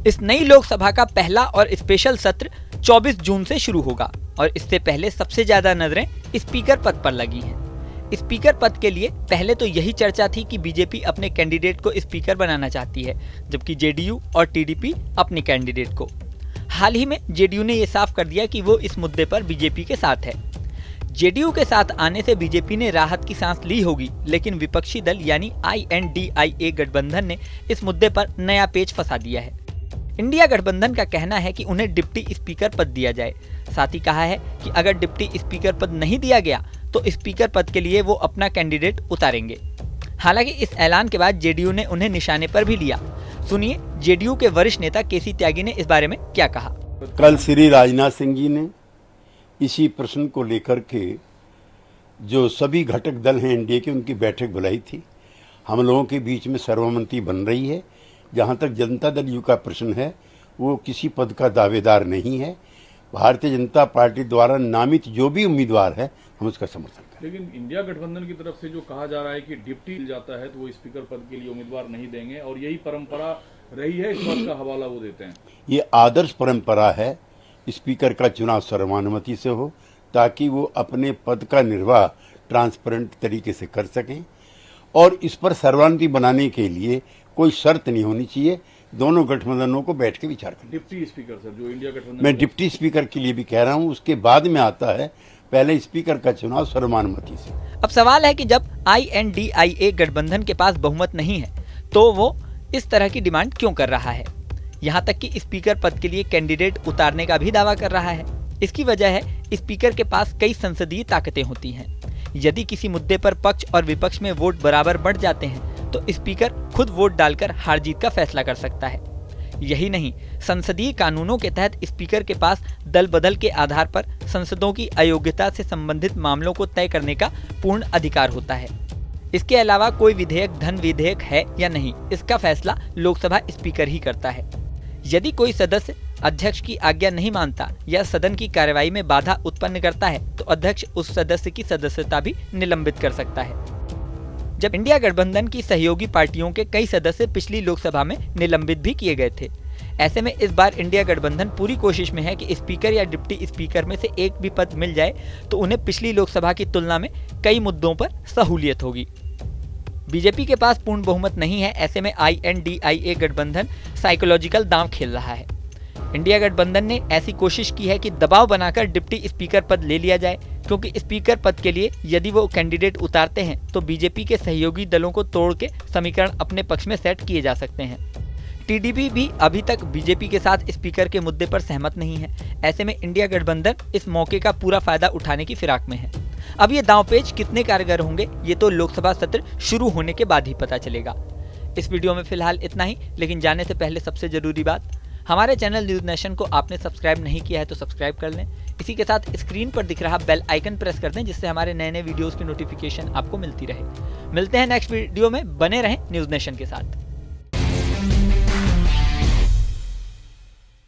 इस नई लोकसभा का पहला और स्पेशल सत्र 24 जून से शुरू होगा और इससे पहले सबसे ज्यादा नजरें स्पीकर पद पर लगी हैं। स्पीकर पद के लिए पहले तो यही चर्चा थी कि बीजेपी अपने कैंडिडेट को स्पीकर बनाना चाहती है, जबकि जेडीयू और टीडीपी अपने कैंडिडेट को। हाल ही में जेडीयू ने यह साफ कर दिया कि वो इस मुद्दे पर बीजेपी के साथ है। जेडीयू के साथ आने से बीजेपी ने राहत की सांस ली होगी, लेकिन विपक्षी दल यानी INDIA गठबंधन ने इस मुद्दे पर नया पेच फंसा दिया है। इंडिया गठबंधन का कहना है कि उन्हें डिप्टी स्पीकर पद दिया जाए। साथ ही कहा है कि अगर डिप्टी स्पीकर पद नहीं दिया गया तो स्पीकर पद के लिए वो अपना कैंडिडेट उतारेंगे। हालांकि इस ऐलान के बाद जेडीयू ने उन्हें निशाने पर भी लिया। सुनिए जेडीयू के वरिष्ठ नेता केसी त्यागी ने इस बारे में क्या कहा। कल श्री राजनाथ सिंह जी ने इसी प्रश्न को लेकर के जो सभी घटक दल हैं एनडीए के, उनकी बैठक बुलाई थी। हम लोगों के बीच में सर्वसम्मति बन रही है। जहां तक जनता दल यू का प्रश्न है, वो किसी पद का दावेदार नहीं है। भारतीय जनता पार्टी द्वारा नामित जो भी उम्मीदवार है, हम उसका समर्थन करें। लेकिन इंडिया गठबंधन की तरफ से जो कहा जा रहा है कि डिप्टी मिल जाता है तो वो स्पीकर पद के लिए उम्मीदवार नहीं देंगे और यही परंपरा रही है, इस बात का हवाला वो देते हैं। ये आदर्श परंपरा है, स्पीकर का चुनाव सर्वानुमति से हो, ताकि वो अपने पद का निर्वाह ट्रांसपेरेंट तरीके से कर सकें। और इस पर सर्वानुमति बनाने के लिए कोई शर्त नहीं होनी चाहिए। दोनों गठबंधनों को बैठ के विचार करें। डिप्टी स्पीकर सर, जो इंडिया गठबंधन, मैं डिप्टी स्पीकर के लिए भी कह रहा हूं, उसके बाद में आता है पहले स्पीकर का चुनाव सर्वानुमति से। अब सवाल है कि जब INDIA गठबंधन के पास बहुमत नहीं है तो वो इस तरह की डिमांड क्यों कर रहा है। यहाँ तक कि स्पीकर पद के लिए कैंडिडेट उतारने का भी दावा कर रहा है। इसकी वजह है स्पीकर के पास कई संसदीय ताकतें होती हैं। यदि किसी मुद्दे पर पक्ष और विपक्ष में वोट बराबर बढ़ जाते हैं तो स्पीकर खुद वोट डालकर हार जीत का फैसला कर सकता है। यही नहीं, संसदीय कानूनों के तहत स्पीकर के पास दल बदल के आधार पर संसदों की अयोग्यता से संबंधित मामलों को तय करने का पूर्ण अधिकार होता है। इसके अलावा कोई विधेयक धन विधेयक है या नहीं, इसका फैसला लोकसभा स्पीकर ही करता है। यदि कोई सदस्य अध्यक्ष की आज्ञा नहीं मानता या सदन की कार्यवाही में बाधा उत्पन्न करता है तो अध्यक्ष उस सदस्य की सदस्यता भी निलंबित कर सकता है। जब इंडिया गठबंधन की सहयोगी पार्टियों के कई सदस्य पिछली लोकसभा में निलंबित भी किए गए थे। ऐसे में इस बार इंडिया गठबंधन पूरी कोशिश में है कि स्पीकर या डिप्टी स्पीकर में से एक भी पद मिल जाए तो उन्हें पिछली लोकसभा की तुलना में कई मुद्दों पर सहूलियत होगी। बीजेपी के पास पूर्ण बहुमत नहीं है। ऐसे में INDIA गठबंधन साइकोलॉजिकल दांव खेल रहा है। इंडिया गठबंधन ने ऐसी कोशिश की है कि दबाव बनाकर डिप्टी स्पीकर पद ले लिया जाए, क्योंकि स्पीकर पद के लिए यदि वो कैंडिडेट उतारते हैं तो बीजेपी के सहयोगी दलों को तोड़ के समीकरण अपने पक्ष में सेट किए जा सकते हैं। टीडीपी भी अभी तक बीजेपी के साथ स्पीकर के मुद्दे पर सहमत नहीं है। ऐसे में इंडिया गठबंधन इस मौके का पूरा फायदा उठाने की फिराक में है। अब ये दांवपेच कितने कारगर होंगे ये तो लोकसभा सत्र शुरू होने के बाद ही पता चलेगा। इस वीडियो में फिलहाल इतना ही, लेकिन जाने से पहले सबसे जरूरी बात, हमारे चैनल न्यूज नेशन को आपने सब्सक्राइब नहीं किया है तो सब्सक्राइब कर लें। इसी के साथ स्क्रीन पर दिख रहा बेल आइकन प्रेस कर दें, जिससे हमारे नए नए वीडियोस की नोटिफिकेशन आपको मिलती रहे। मिलते हैं नेक्स्ट वीडियो में, बने रहें न्यूज नेशन के साथ।